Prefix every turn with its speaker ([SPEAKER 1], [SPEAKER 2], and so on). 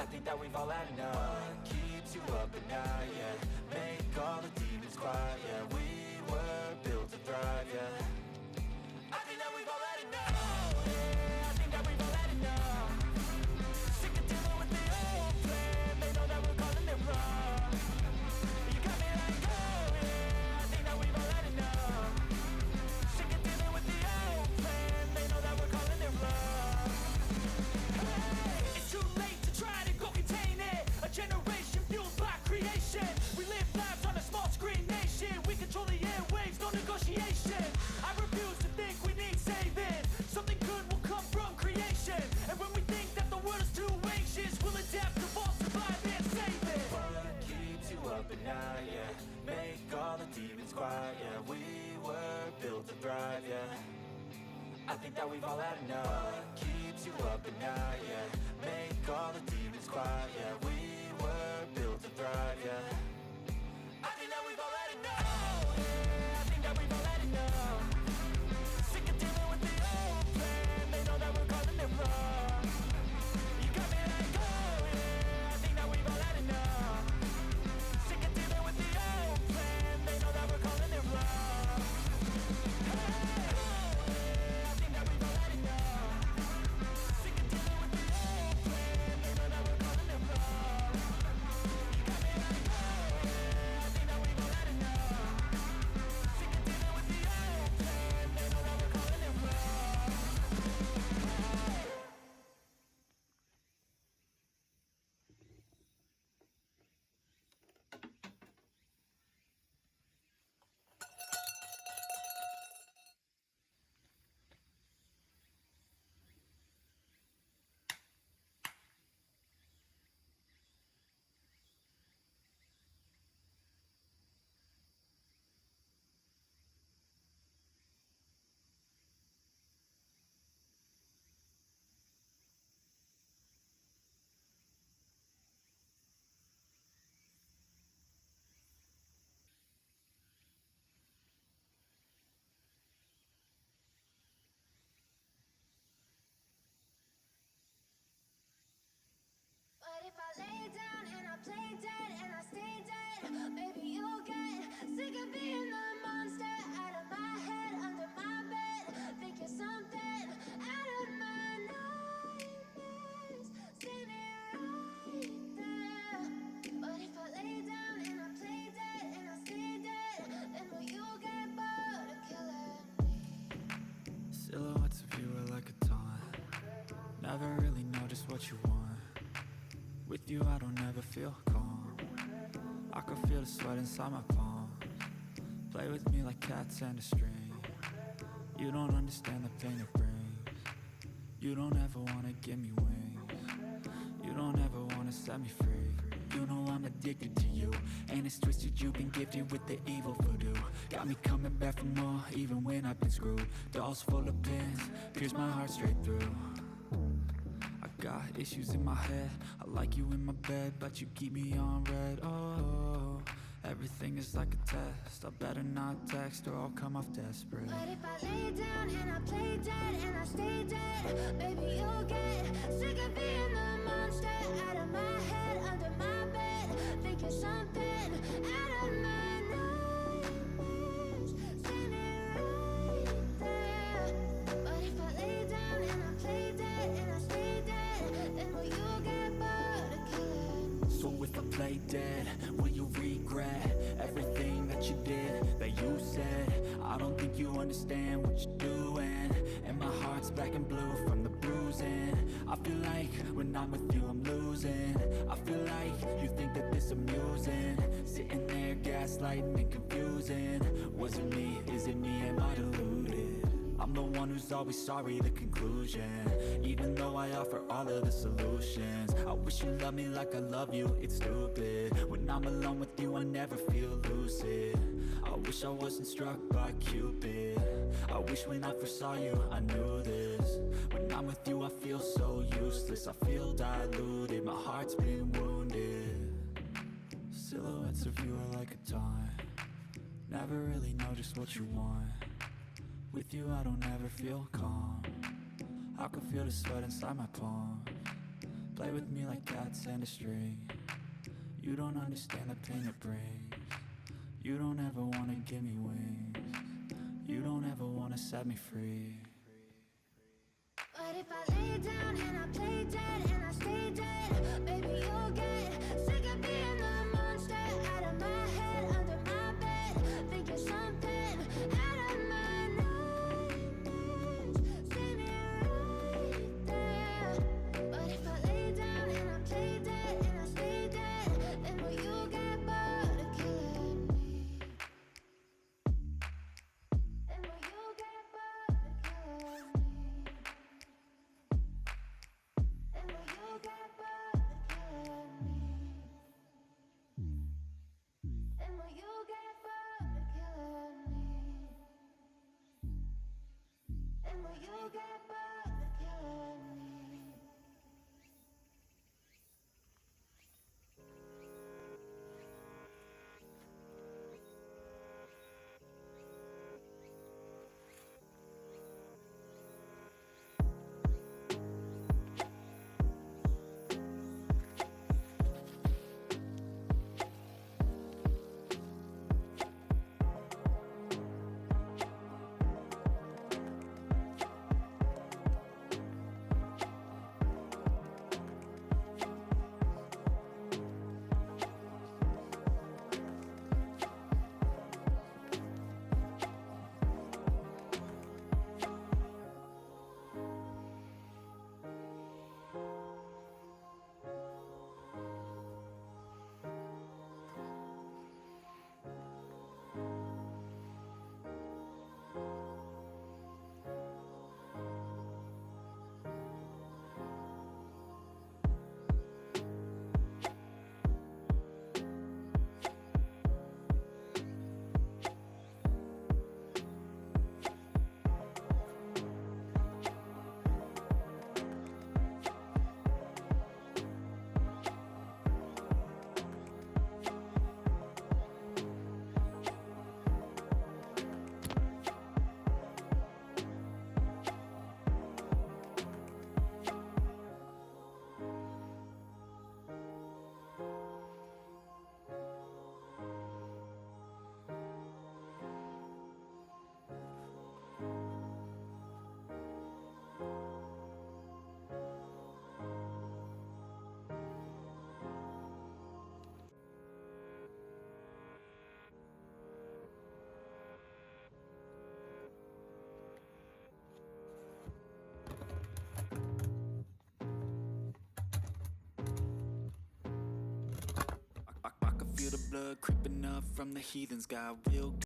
[SPEAKER 1] I think that we've all had enough. What keeps you up at night, yeah? Make all the demons quiet, yeah. We were built to thrive, yeah. I think that we've all had enough. Oh, yeah, I think that we've all had enough. Sick of dealing with the old plan. They know that we're calling it wrong. You got me like, oh yeah, I think that we've all had enough. Sick of dealing with the old plan. They know that we're calling it wrong. Hey, it's too late to try to go contain it. A generation fueled by creation. We live lives on a small screen nation. We control the airwaves, no negotiation. I refuse to think we need saving. Something good will come from creation. And when we think that the world is too anxious, we'll adapt, evolve, survive and save it. What keeps you up at night, yeah? Make all the demons quiet, yeah. We were built to thrive, yeah. I think that we've all had enough. What keeps you up at night, yeah? Make all the demons quiet, yeah. We were built to thrive, yeah. I think that we've all had enough. Oh, yeah, I think that we've all had enough. Sick of dealing with the old plan. They know that we're calling it wrong. You got me like, oh yeah, I think that we've all had enough. Sick of dealing with the old plan. They know that we're calling it wrong. Hey, oh yeah, I think that we've all had enough. Sick of dealing with the old plan. They know that we're calling it wrong. You got me like, oh yeah, I think that we've all had enough. Sick of dealing with the old plan. They know that we're calling it wrong.
[SPEAKER 2] But if I lay down and I play dead and I stay dead, maybe you'll get sick of being the monster out of my head, under my bed. Think you're something out of my nightmares, standing right there. But if I lay down and I play dead and I stay dead, then will you get bored of killing me?
[SPEAKER 1] Silhouettes of you are like a taunt. Never really know just what you want. With you I don't ever feel calm. I can feel the sweat inside my palms. Play with me like cats and a string. You don't understand the pain it brings. You don't ever wanna give me wings. You don't ever wanna set me free. You know I'm addicted to you, and it's twisted, you've been gifted with the evil voodoo. Got me coming back for more, even when I've been screwed. Dolls full of pins, pierce my heart straight through. I got issues in my head, I like you in my bed, but you keep me on red. Oh, everything is like a test. I better not text or I'll come off desperate.
[SPEAKER 2] But if I lay down and I play dead and I stay dead, maybe you'll get sick of being the monster out of my head, under my bed. Think you're something out of my nightmares, standing right there. But if I lay down and I play dead and I stay dead, then will you get bored of killing me?
[SPEAKER 1] So if I play dead, will you regret everything that you did, that you said? I don't think you understand what you're doing, and my heart's black and blue from the bruising. I feel like when I'm with you I'm losing. I feel like you think that this amusing, sitting there gaslighting and confusing. Was it me? Is it me? Am I deluded? I'm the one who's always sorry, the conclusion. Even though I offer all of the solutions, I wish you loved me like I love you, it's stupid. When I'm alone with you I never feel lucid. I wish I wasn't struck by Cupid. I wish when I first saw you I knew this. When I'm with you I feel so useless, I feel diluted, my heart's been wounded. Silhouettes of you are like a taunt. Never really know just what you want. With you I don't ever feel calm. I can feel the sweat inside my palms. Play with me like cats and a string. You don't understand the pain it brings. You don't ever wanna give me wings. You don't ever wanna set me free.
[SPEAKER 2] But if I lay down and I play dead and I stay dead, baby, you'll get sick of being the monster out of my head, under my bed, thinking something out of my nightmares. See me right there. But if I lay down and I play dead and I stay dead, then will you get bored of killing me? Then will you get bored of killing me? And will you get bored of killing me? And will you get bored of killing me? And will you get bored of killing me?
[SPEAKER 1] I can feel the blood creeping up from the heathens. Got real